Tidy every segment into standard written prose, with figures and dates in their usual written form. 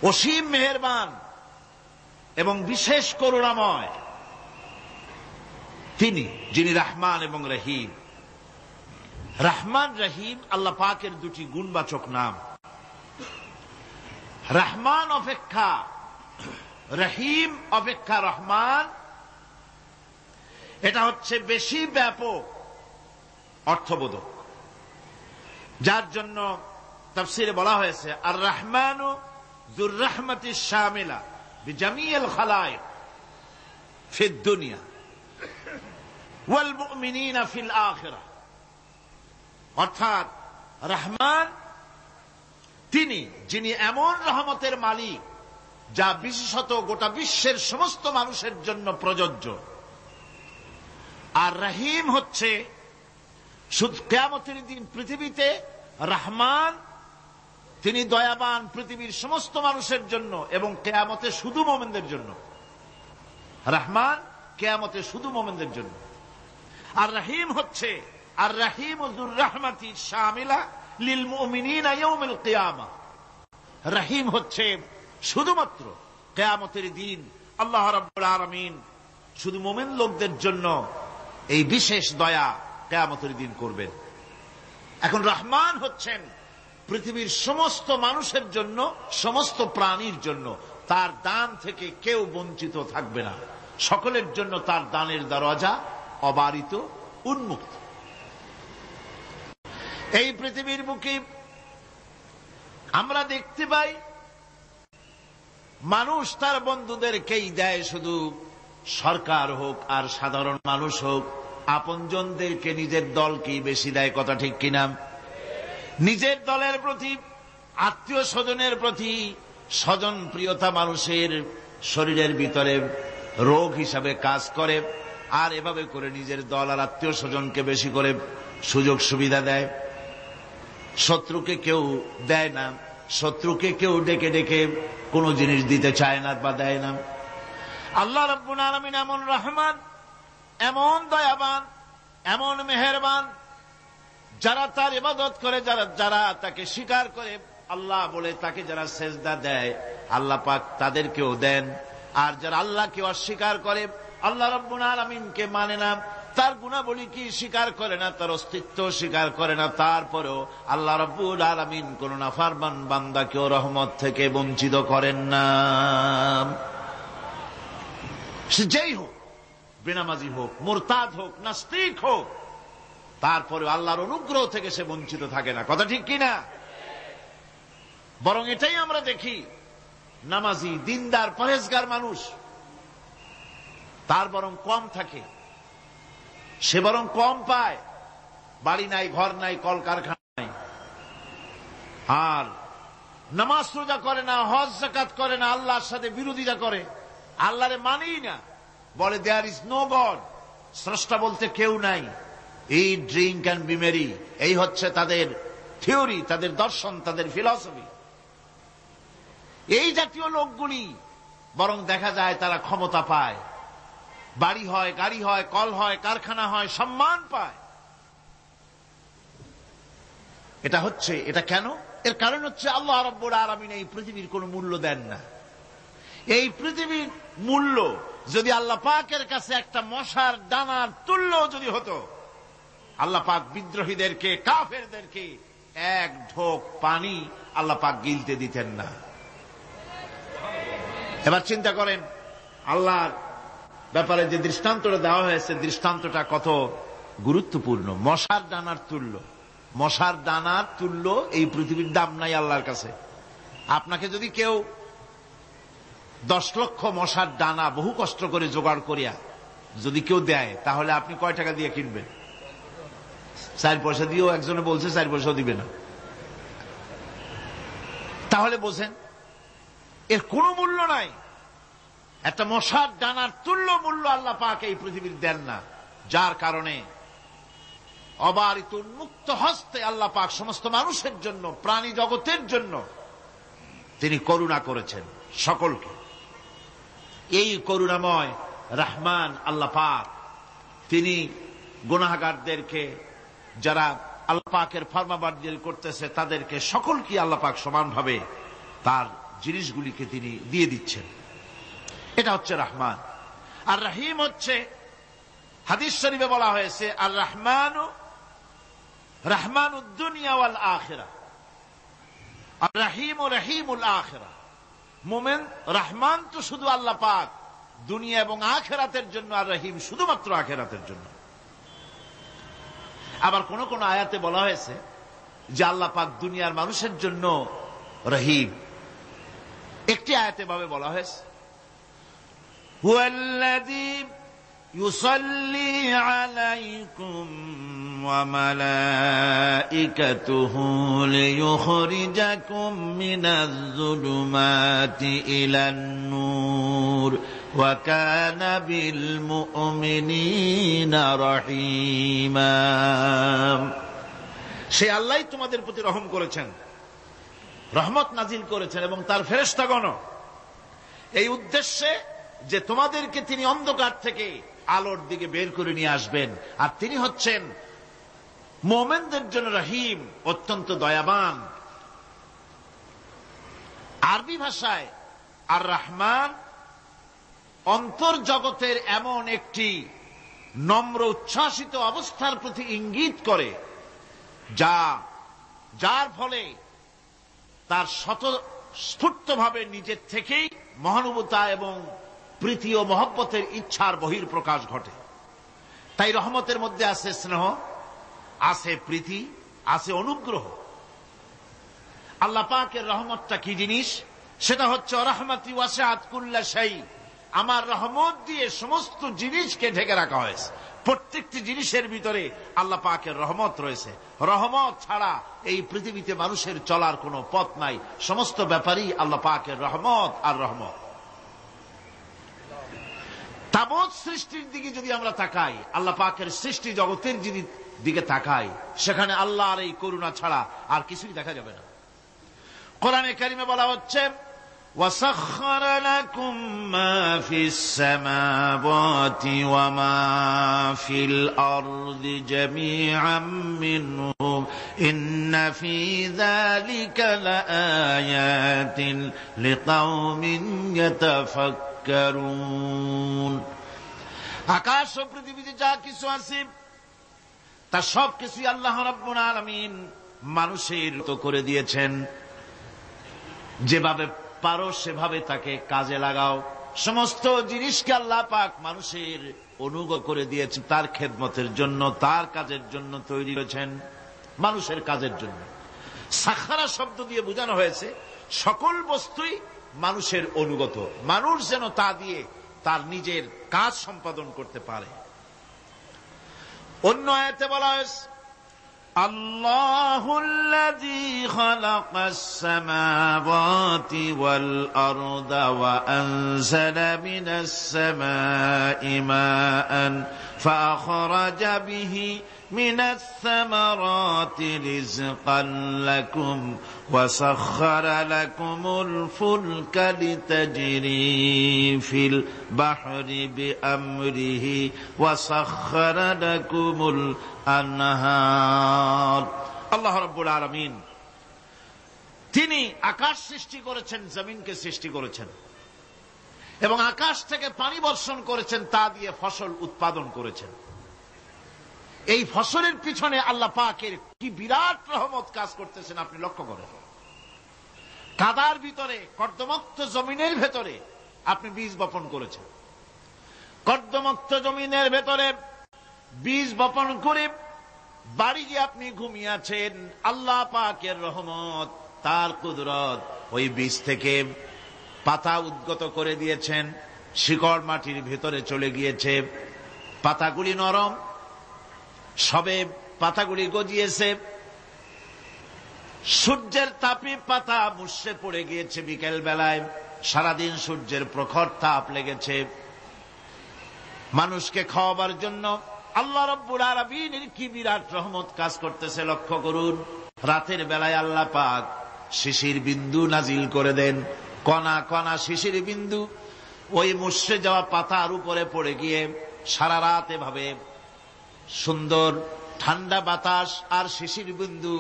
অসীম মেহেরবান এবং বিশেষ করুণাময় তিনি, যিনি রহমান এবং রহিম। রহমান রহিম আল্লাহ পাকের দুটি গুণবাচক নাম। রহমান অপেক্ষা রহিম অপেক্ষা রহমান, এটা হচ্ছে বেশি ব্যাপক অর্থবোধক, যার জন্য তাফসীরে বলা হয়েছে আর রহমানু যুর রাহমাতি শামিলা বিজামিল খালায়েক ফিদ দুনিয়া ওয়াল মুমিনিনা ফিল আখিরাহ। অর্থাৎ রহমান তিনি, যিনি এমন রহমতের মালিক যা বিশেষত গোটা বিশ্বের সমস্ত মানুষের জন্য প্রযোজ্য। আর রহিম হচ্ছে শুধু কিয়ামতের দিন পৃথিবীতে রহমান তিনি দয়াবান পৃথিবীর সমস্ত মানুষের জন্য এবং কিয়ামতে শুধু মুমিনদের জন্য। রহমান কিয়ামতে শুধু মুমিনদের জন্য। আর রহিম হচ্ছে আর রহিম যুর রাহমাতি শামিলা লিল মুমিনিনা ইয়াউমিল কিয়ামা। রহিম হচ্ছে শুধুমাত্র কিয়ামতের দিন আল্লাহ রাব্বুল আলামিন শুধু মুমিন লোকদের জন্য এই বিশেষ দয়া কিয়ামতের দিন করবেন। এখন রহমান হচ্ছেন পৃথিবীর সমস্ত মানুষের জন্য, সমস্ত প্রাণীর জন্য। তার দান থেকে কেউ বঞ্চিত থাকবে না, সকলের জন্য তার দানের দরজা অবারিত, উন্মুক্ত। এই পৃথিবীর বুকে আমরা দেখতে পাই মানুষ তার বন্ধুদেরকেই দেয়, শুধু সরকার হোক আর সাধারণ মানুষ হোক, আপনজনদেরকে নিজের দলকেই বেশি দেয়। কথা ঠিক কিনা? নিজের দলের প্রতি, আত্মীয় স্বজনের প্রতি স্বজন প্রিয়তা মানুষের শরীরের ভিতরে রোগ হিসাবে কাজ করে, আর এভাবে করে নিজের দল আর আত্মীয় স্বজনকে বেশি করে সুযোগ সুবিধা দেয়। শত্রুকে কেউ দেয় না, শত্রুকে কেউ ডেকে ডেকে কোনো জিনিস দিতে চায় না বা দেয় না। আল্লাহ রাব্বুল আলামিন এমন রহমান, এমন দয়াবান, এমন মেহেরবান, যারা তার ইবাদত করে, যারা তাকে স্বীকার করে, আল্লাহ বলে তাকে যারা সেজদা দেয়, আল্লাহ পাক তাদেরকেও দেন। আর যারা আল্লাহকে অস্বীকার করে, আল্লাহ রাব্বুল আলামিনকে মানে না, তার গুণাবলী কি স্বীকার করে না, তার অস্তিত্ব স্বীকার করে না, তারপরেও আল্লাহ রাব্বুল আলামিন কোন নাফরমান বান্দাকেও রহমত থেকে বঞ্চিত করেন না। সে যেই হোক, বেনামাজি হোক, মুরতাদ হোক, নাস্তিক হোক, তারপরে আল্লাহর অনুগ্রহ থেকে সে বঞ্চিত থাকে না। কথা ঠিক কিনা? বরং এটাই আমরা দেখি, নামাজি, দিনদার, পরেজগার মানুষ তার বরং কম থাকে, সে বরং কম পায়। বাড়ি নাই, ঘর নাই, কলকারখানা নাই, আর নামাজ রোজা করে না, হজ যাকাত করে না, আল্লাহর সাথে বিরোধিতা করে, আল্লাহরে মানেই না, বলে দেয়ার ইজ নো গড, স্রষ্টা বলতে কেউ নাই, এই ড্রিঙ্ক অ্যান্ড বি মেরি, এই হচ্ছে তাদের থিওরি, তাদের দর্শন, তাদের ফিলসফি। এই জাতীয় লোকগুলি বরং দেখা যায় তারা ক্ষমতা পায়, বাড়ি হয়, গাড়ি হয়, কল হয়, কারখানা হয়, সম্মান পায়। এটা কেন? এর কারণ হচ্ছে আল্লাহ রাব্বুল আলামিন এই পৃথিবীর কোনো মূল্য দেন না। এই পৃথিবীর মূল্য যদি আল্লাহ পাকের কাছে একটা মশার দানার তুল্য যদি হতো, আল্লাহ পাক বিদ্রোহীদেরকে, কাফেরদেরকে এক ঢোক পানি আল্লাহ পাক গিলতে দিতেন না। এবার চিন্তা করেন, আল্লাহর ব্যাপারে যে দৃষ্টান্তটা দেওয়া হয়েছে, দৃষ্টান্তটা কত গুরুত্বপূর্ণ। মশার দানার তুল্য, মশার দানার তুল্য এই পৃথিবীর দাম নাই আল্লাহর কাছে। আপনাকে যদি কেউ 10 লক্ষ মশার দানা বহু কষ্ট করে জোগাড় করিয়া যদি কেউ দেয়, তাহলে আপনি কয় টাকা দিয়ে কিনবেন? 4 পয়সা দিয়েও একজনে বলছে 4 পয়সাও দিবে না। তাহলে বোঝেন এর কোনো মূল্য নাই। একটা মশার দানার তুল্য মূল্য আল্লাহ পাক এই পৃথিবীর দেন না, যার কারণে অবারিত উন্মুক্ত হস্তে আল্লাহ পাক সমস্ত মানুষের জন্য, প্রাণী জগতের জন্য তিনি করুণা করেছেন সকলকে। এই করুণাময় রহমান আল্লাহ পাক তিনি গুনাহগারদেরকে, যারা আল্লাহ পাকের ফরমাবরদারি করতেছে, তাদেরকে সকলকে আল্লাহ পাক সমানভাবে তার জিনিসগুলিকে তিনি দিয়ে দিচ্ছেন। এটা হচ্ছে রহমান। আর রহিম হচ্ছে, হাদিস শরীফে বলা হয়েছে, আর রহমানু রহমানুদ দুনিয়া ওয়াল আখিরা, আর রহিম ও রহিমুল আখিরা। মোমেন রহমান তো শুধু আল্লাহ পাক দুনিয়া এবং আখিরাতের জন্য, আর রহিম শুধুমাত্র আখিরাতের জন্য। আবার কোন কোন আয়াতে বলা হয়েছে যে আল্লাহ পাক দুনিয়ার মানুষের জন্য রহিম। একটি আয়াতে ভাবে বলা হয়েছে, হুয়াল্লাযী ইউসাল্লি আলাইকুম ওয়া মালাইকাতুহু লিয়ুখরিজাকুম মিনাজ যুলুমাতি ইলান নূর ওয়া কানা বিল মুমিনিনা রহিমা। সে আল্লাহ তোমাদের প্রতি রহম করেছেন, রহমত নাজিল করেছেন, এবং তার ফেরেশতাগণ এই উদ্দেশ্যে যে তোমাদেরকে তিনি অন্ধকার থেকে আলোর দিকে বের করে নিয়ে আসবেন। আর তিনি হচ্ছেন মুমিনদের জন্য রহিম, অত্যন্ত দয়াবান। আরবি ভাষায় আর রহমান অন্তর্জগতের এমন একটি নম্র উচ্ছ্বাসিত অবস্থার প্রতি ইঙ্গিত করে, যার ফলে তার স্বতঃস্ফূর্তভাবে নিজের থেকেই মহানুভবতা এবং প্রীতি ও মহব্বতের ইচ্ছার বহির্প্রকাশ ঘটে। তাই রহমতের মধ্যে আছে স্নেহ, আছে প্রীতি, আছে অনুগ্রহ। আল্লাহ পাকের রহমতটা কি জিনিস? সেটা হচ্ছে রাহমাতি ওয়াসিআত কুল্লা শাই। আমার রহমত দিয়ে সমস্ত জিনিসকে ঢেকে রাখা হয়েছে। প্রত্যেকটি জিনিসের ভিতরে আল্লাহ পাকের রহমত রয়েছে। রহমত ছাড়া এই পৃথিবীতে মানুষের চলার কোনো পথ নাই। সমস্ত ব্যাপারই আল্লাহ পাকের রহমত আর রহমত। তাবৎ সৃষ্টির দিকে যদি আমরা তাকাই, আল্লাহ পাকের সৃষ্টি জগতের দিকে তাকাই, সেখানে আল্লাহর এই করুণা ছাড়া আর কিছুই দেখা যাবে না। কোরআনে কারিমে বলা হচ্ছে, وَسَخَّرَ لَكُم مَّا فِي السَّمَاوَاتِ وَمَا فِي الْأَرْضِ جَمِيعًا مِّنْهُ إِنَّ فِي ذَلِكَ لَآيَاتٍ لِقَوْمٍ يَتَفَكَّرُونَ। আকাশ ও পৃথিবীতে যা কিছু আছে তা সব কিছুই আল্লাহ রাব্বুল আলামিন মানুষের তো করে দিয়েছেন। যেভাবে পারো সেভাবে তাকে কাজে লাগাও। সমস্ত জিনিসকে আল্লাহ পাক মানুষের অনুগ্রহ করে দিয়েছেন, তার খেদমতের জন্য, তার কাজের জন্য তৈরি হয়েছেন, মানুষের কাজের জন্য। সাখারা শব্দ দিয়ে বোঝানো হয়েছে সকল বস্তুই মানুষের অনুগত, মানুষ যেন তা দিয়ে তার নিজের কাজ সম্পাদন করতে পারে। অন্য আয়াতে বলা হয়েছে, আল্লাহুল্লাযী খালাকাস সামাওয়াতি ওয়াল আরদা ওয়া আনজালা মিনাস সামাই মাআন ফাআখরাজা বিহি মিনাস সামারাতি রিজকান লাকুম ওয়া সাখখারা লাকুমুল ফুলকা লিতাজরি ফিল বাহরি বিআমরিহি ওয়া সাখখারা লাকুমুল আনহার। আল্লাহ রাব্বুল আলামিন তিনি আকাশ সৃষ্টি করেছেন, জমিনকে সৃষ্টি করেছেন, এবং আকাশ থেকে পানি বর্ষণ করেছেন, তা দিয়ে ফসল উৎপাদন করেছেন। এই ফসলের পিছনে আল্লাহ পাকের কি বিরাট রহমত কাজ করতেছেন আপনি লক্ষ্য করেন। কাদার ভিতরে, কর্দমাক্ত জমিনের ভেতরে আপনি বীজ বপন করেছেন। কর্দমাক্ত জমিনের ভেতরে বীজ বপন করে বাড়ি গিয়ে আপনি ঘুমিয়ে আছেন। আল্লাহ পাকের রহমত, তার কুদরত, ওই বীজ থেকে পাতা উদ্গত করে দিয়েছেন, শিকড় মাটির ভেতরে চলে গিয়েছে, পাতাগুলি নরম, সবে পাতাগুলি গজিয়েছে, সূর্যের তাপে পাতা মুষড়ে পড়ে গিয়েছে বিকেল বেলায়, সারাদিন সূর্যের প্রখর তাপ লেগেছে। মানুষকে খাওয়াবার জন্য আল্লাহ রাব্বুল আলামিনের কি বিরাট রহমত কাজ করতেছে লক্ষ্য করুন। রাতের বেলায় আল্লাহ পাক শিশির বিন্দু নাজিল করে দেন, কণা কণা শিশির বিন্দু ওই মুষড়ে যাওয়া পাতার উপরে পড়ে গিয়ে সারা রাত এভাবে সুন্দর ঠান্ডা বাতাস আর শিশির বিন্দু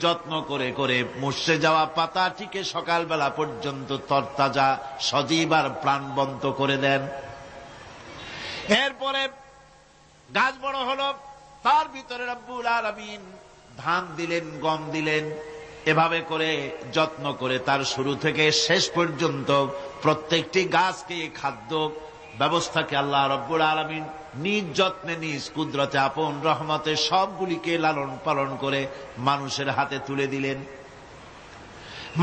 যত্ন করে করে মুষড়ে যাওয়া পাতাটিকে সকালবেলা পর্যন্ত তরতাজা সজীব আর প্রাণবন্ত করে দেন। এরপরে গাছ বড় হলো, তার ভিতরে রব্বুল আলামিন ধান দিলেন, গম দিলেন। এভাবে করে যত্ন করে তার শুরু থেকে শেষ পর্যন্ত প্রত্যেকটি গাছকে খাদ্য ব্যবস্থাকে আল্লাহ রব্বুল আলামিন নিজ যত্নে নিজ কুদরতে আপন রহমতে সবগুলিকে লালন পালন করে মানুষের হাতে তুলে দিলেন।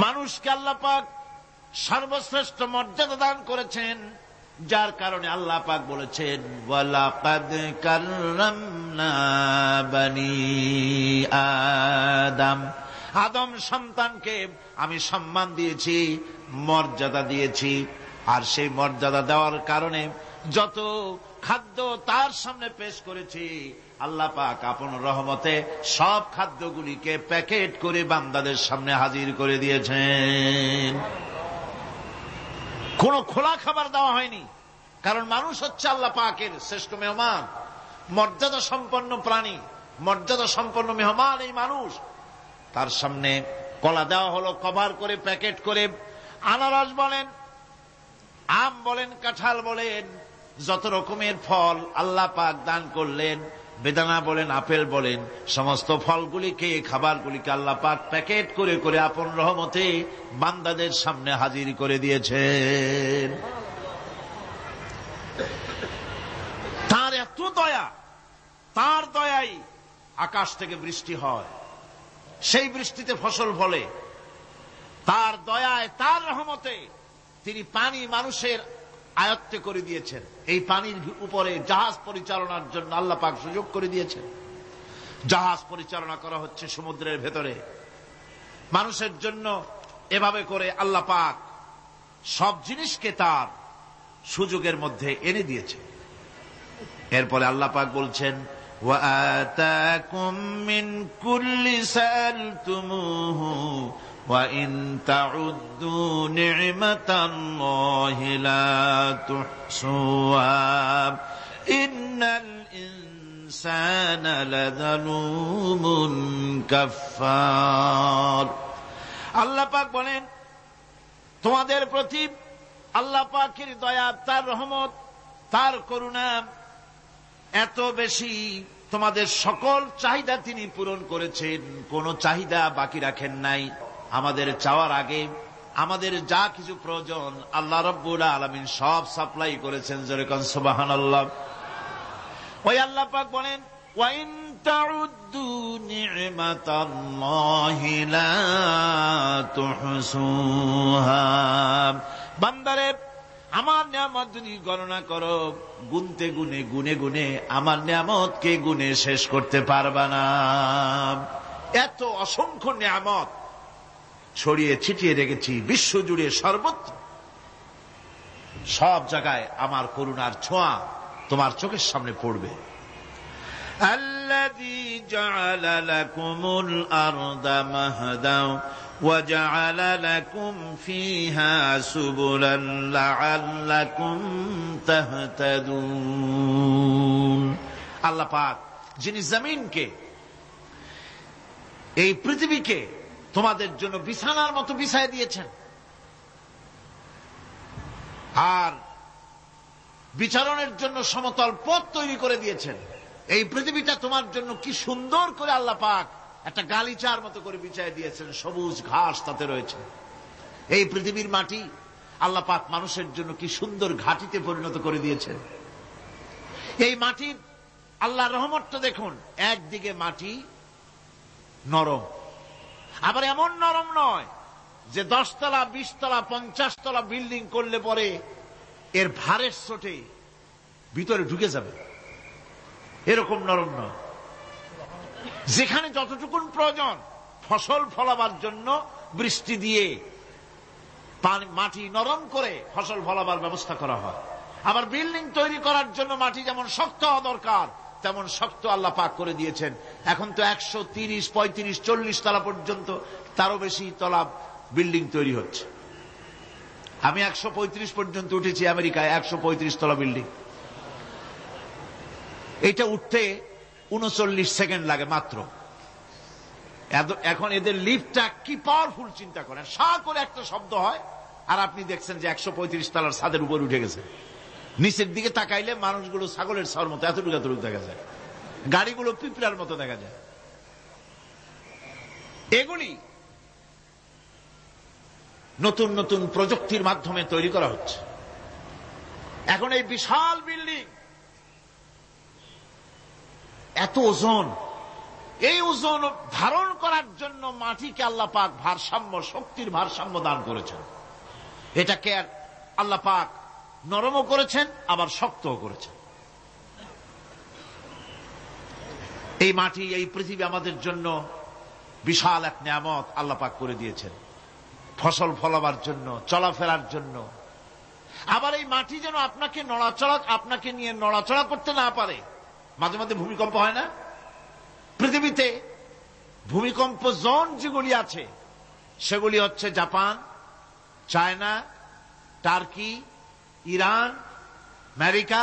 মানুষকে আল্লাহ পাক সর্বশ্রেষ্ঠ মর্যাদা দান করেছেন, যার কারণে আল্লাহ পাক বলেছেন ওয়ালাকাদ কাররামনা বানি আদম, আদম সন্তানকে আমি সম্মান দিয়েছি, মর্যাদা দিয়েছি। আর সেই মর্যাদা দেওয়ার কারণে যত খাদ্য তার সামনে পেশ করেছি, আল্লাহ পাক আপন রহমতে সব খাদ্যগুলিকে প্যাকেট করে বান্দাদের সামনে হাজির করে দিয়েছেন। কোন খোলা খাবার দেওয়া হয়নি, কারণ মানুষ হচ্ছে আল্লাহ পাকের শ্রেষ্ঠ মেহমান, মর্যাদা সম্পন্ন প্রাণী, মর্যাদা সম্পন্ন মেহমান এই মানুষ। তার সামনে কলা দেওয়া হলো কভার করে, প্যাকেট করে। আনারস বলেন, আম বলেন, কাঁঠাল বলেন, যত রকমের ফল আল্লাহ পাক দান করলেন, বেদানা বলেন, আপেল বলেন, সমস্ত ফলগুলিকে, খাবারগুলিকে আল্লাহ পাক প্যাকেট করে করে আপন রহমতে বান্দাদের সামনে হাজির করে দিয়েছেন। তার এত দয়া, তার দয়াই আকাশ থেকে বৃষ্টি হয়, সেই বৃষ্টিতে ফসল ফলে। তার দয়ায়, তার রহমতে তিনি পানি মানুষের আয়ত্তে করে দিয়েছেন। এই পানির উপরে জাহাজ পরিচালনার জন্য আল্লাহ পাক সুযোগ করে দিয়েছেন। জাহাজ পরিচালনা করা হচ্ছে সমুদ্রের ভেতরে মানুষের জন্য। এভাবে করে আল্লাহ পাক সব জিনিসকে তার সুযোগের মধ্যে এনে দিয়েছে। এরপরে আল্লাহ পাক বলছেন ওয়াআতাকুম মিন কুল্লি সালতুমুহু وَإِن تَعُدُّوا نِعْمَةَ اللَّهِ لَا تُحْصُوهَا إِنَّ الْإِنسَانَ لَظَلُومٌ كَفَّارٌ। আল্লাহ পাক বলেন, তোমাদের প্রতি আল্লাহ পাকের দয়া, তার রহমত, তার করুণা এত বেশি, তোমাদের সকল চাহিদা তিনি পূরণ করেছেন, কোন চাহিদা বাকি রাখেন নাই। আমাদের চাওয়ার আগে আমাদের যা কিছু প্রয়োজন আল্লাহ রাব্বুল আলামিন সব সাপ্লাই করেছেন। যেরকম সুবহানাল্লাহ। ওই আল্লাহ পাক বলেন ওয়া ইন তাউদ্দু নি'মাতাল্লাহি লা তুহসুহা, বান্দারে আমার নিয়ামত যদি গণনা করো, গুনতে গুনে গুনে গুনে আমার নিয়ামতকে গুনে শেষ করতে পারবা না। এত অসংখ্য নিয়ামত ছড়িয়ে ছিটিয়ে রেখেছি বিশ্ব জুড়ে, সর্বত্র সব জায়গায় আমার করুণার ছোঁয়া তোমার চোখের সামনে পড়বে। আল্লাযী জাআলা লাকুমুল আরদা মাহদাও ওয়া জাআলা লাকুম ফীহা সুবুলান লাআল্লাকুম তাহতাদুন। আল্লাহ পাক যিনি জমিনকে, এই পৃথিবীকে তোমাদের জন্য বিছানার মতো বিছায় দিয়েছেন, আর বিচরণের জন্য সমতল পথ তৈরি করে দিয়েছেন। এই পৃথিবীটা তোমার জন্য কি সুন্দর করে আল্লাহ পাক একটা গালিচার মতো করে বিছায় দিয়েছেন, সবুজ ঘাস তাতে রয়েছে। এই পৃথিবীর মাটি আল্লাহ পাক মানুষের জন্য কি সুন্দর ঘাটিতে পরিণত করে দিয়েছেন। এই মাটির আল্লাহর রহমতটা দেখুন, একদিকে মাটি নরম, আবার এমন নরম নয় যে 10 তলা 20 তলা 50 তলা বিল্ডিং করলে পরে এর ভারের চোটে ভিতরে ঢুকে যাবে, এরকম নরম নয়। যেখানে যতটুকুন প্রয়োজন ফসল ফলাবার জন্য বৃষ্টি দিয়ে মাটি নরম করে ফসল ফলাবার ব্যবস্থা করা হয়। আবার বিল্ডিং তৈরি করার জন্য মাটি যেমন শক্ত হওয়া দরকার তেমন শক্ত আল্লাহ পাক করে দিয়েছেন। এখন তো 130, 35, 40 তলা পর্যন্ত, তারও বেশি তলা বিল্ডিং তৈরি হচ্ছে। আমি 135 পর্যন্ত উঠেছি আমেরিকায়, 135 তলা বিল্ডিং। এটা উঠতে 39 সেকেন্ড লাগে মাত্র। এখন এদের লিফটটা কি পাওয়ারফুল চিন্তা করেন, সা করে একটা শব্দ হয় আর আপনি দেখছেন যে 135 তলার ছাদের উপর উঠে গেছে। নিচের দিকে তাকাইলে মানুষগুলো ছাগলের ছাওয়ার মতো এতটুকু এতটুকু দেখা যায়, গাড়িগুলো পিঁপড়ার মতো দেখা যায়। এগুলি নতুন নতুন প্রযুক্তির মাধ্যমে তৈরি করা হচ্ছে। এখন এই বিশাল বিল্ডিং, এত ওজন, এই ওজন ধারণ করার জন্য মাটিকে আল্লাহ পাক ভারসাম্য, শক্তির ভারসাম্য দান করেছেন। এটাকে আল্লাহ পাক নরমও করেছেন আবার শক্তও করেছেন। এই মাটি, এই পৃথিবী আমাদের জন্য বিশাল এক নিয়ামত আল্লাহ পাক করে দিয়েছেন, ফসল ফলাবার জন্য, চলাফেরার জন্য। আবার এই মাটি যেন আপনাকে নিয়ে নড়াচড়া করতে না পারে। মাঝে মাঝে ভূমিকম্প হয় না? পৃথিবীতে ভূমিকম্প জোন যেগুলি আছে সেগুলি হচ্ছে Japan, China, turkey, Iran, America,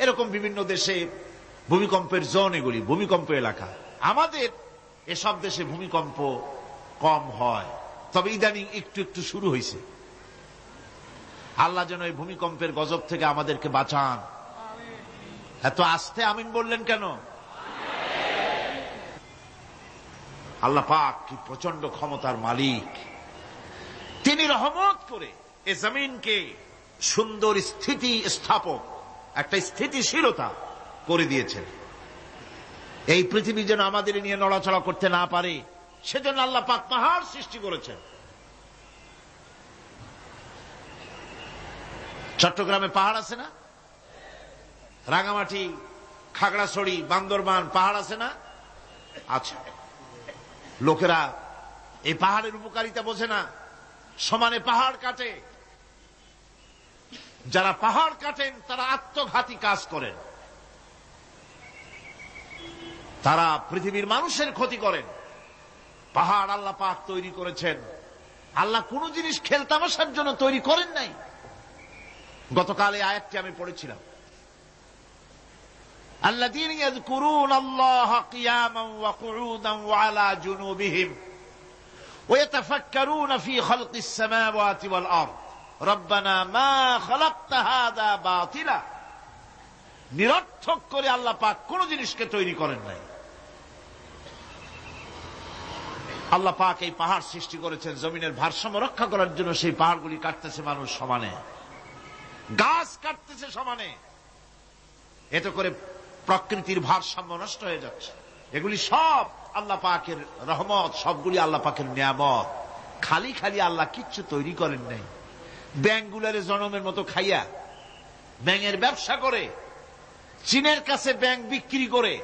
এরকম বিভিন্ন দেশে ভূমিকম্পের জোন, এগুলি ভূমিকম্প এলাকা। আমাদের এসব দেশে ভূমিকম্প কম হয়, তবে ইদানিং একটু একটু শুরু হয়েছে। আল্লাহ যেন এই ভূমিকম্পের গজব থেকে আমাদেরকে বাঁচান। এত আস্তে আমিন বললেন কেন? আল্লাহ পাক কি প্রচন্ড ক্ষমতার মালিক। তিনি রহমত করে এ জমিনকে সুন্দর স্থিতি স্থাপক, একটা স্থিতিশীলতা করে দিয়েছেন। এই পৃথিবী যেন আমাদের নিয়ে নড়াচড়া করতে না পারে, সেজন্য আল্লাহ পাক পাহাড় সৃষ্টি করেছেন। চট্টগ্রামে পাহাড় আছে না? রাঙামাটি, খাগড়াছড়ি, বান্দরবান পাহাড় আছে না? আছে। লোকেরা এই পাহাড়ের উপকারিতা বোঝে না, সমানে পাহাড় কাটে। যারা পাহাড় কাটেন তারা আত্মঘাতী কাজ করেন, তারা পৃথিবীর মানুষের ক্ষতি করেন। পাহাড় আল্লাহ পাক তৈরি করেছেন। আল্লাহ কোন জিনিস খেলতামাশার জন্য তৈরি করেন নাই। গতকাল এই আয়াতটি আমি পড়েছিলাম, আল্লাযীনা ইয়াযকুরুনাল্লাহা কিয়ামান ওয়া কুউদান ওয়া আলা জুনুবিহিম ওয়া ইয়াতাফাক্কারুনা ফী খালকিস সামাওয়াতি ওয়াল আরদ রব্বানা মা খালাকতা হাযা বাতিলা। নিরর্থক করে আল্লাহ পাক কোন জিনিসকে তৈরি করেন নাই। আল্লাহ পাক এই পাহাড় সৃষ্টি করেছেন জমিনের ভারসাম্য রক্ষা করার জন্য। সেই পাহাড়গুলি কাটতেছে মানুষ সমানে, গাছ কাটতেছে সমানে। এতে করে প্রকৃতির ভারসাম্য নষ্ট হয়ে যাচ্ছে। এগুলি সব আল্লাহ পাকের রহমত, সবগুলি আল্লাহ পাকের নিয়ামত। খালি খালি আল্লাহ কিচ্ছু তৈরি করেন নাই। ব্যাঙগুলারে জনমের মতো খাইয়া ব্যাঙের ব্যবসা করে, চীনের কাছে ব্যাঙ বিক্রি করে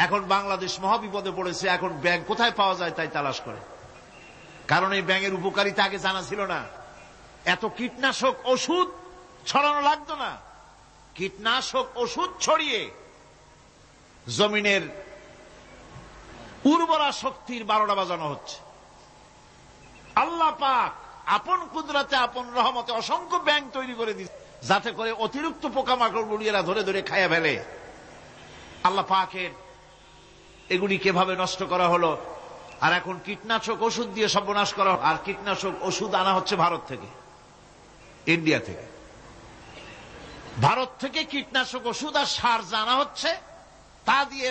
এখন বাংলাদেশ মহাবিপদে পড়েছে। এখন ব্যাঙ কোথায় পাওয়া যায় তাই তালাশ করে, কারণ এই ব্যাঙের উপকারিতা আগে জানা ছিল না। এত কীটনাশক ওষুধ ছড়ানো লাগতো না। কীটনাশক ওষুধ ছড়িয়ে জমিনের উর্বরা শক্তির 12টা বাজানো হচ্ছে। আল্লাহ পাক আপন কুদরতে, আপন রহমতে অসংখ্য ব্যাঙ তৈরি করে দিচ্ছে, যাতে করে অতিরিক্ত পোকামাকড় গুলিয়েরা ধরে ধরে খাইয়া ফেলে। আল্লাহ পাকের এগুলি কিভাবে নষ্ট করা হলো। আর এখন কীটনাশক ওষুধ দিয়ে সর্বনাশ করা। আর কীটনাশক ওষুধ আনা হচ্ছে ভারত থেকে, ইন্ডিয়া থেকে। ভারত থেকে কীটনাশক ওষুধ আর সার জানা হচ্ছে, তা দিয়ে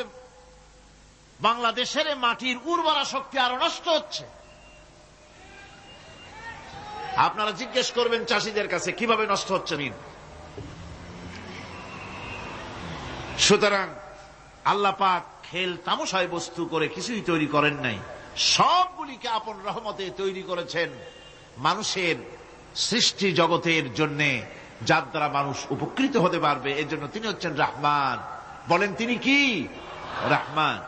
বাংলাদেশের মাটির উর্বরা শক্তি আরো নষ্ট হচ্ছে। আপনারা জিজ্ঞেস করবেন চাষীদের কাছে কিভাবে নষ্ট হচ্ছে নিন। সুতরাং আল্লাহ পাক খেল তামাশায় বস্তু করে কিছুই তৈরি করেন নাই, সবগুলিকে আপন রহমতে তৈরি করেছেন মানুষের সৃষ্টি জগতের জন্যে, যার দ্বারা মানুষ উপকৃত হতে পারবে। এজন্য তিনি হচ্ছেন রহমান। বলেন তিনি কি? রহমান।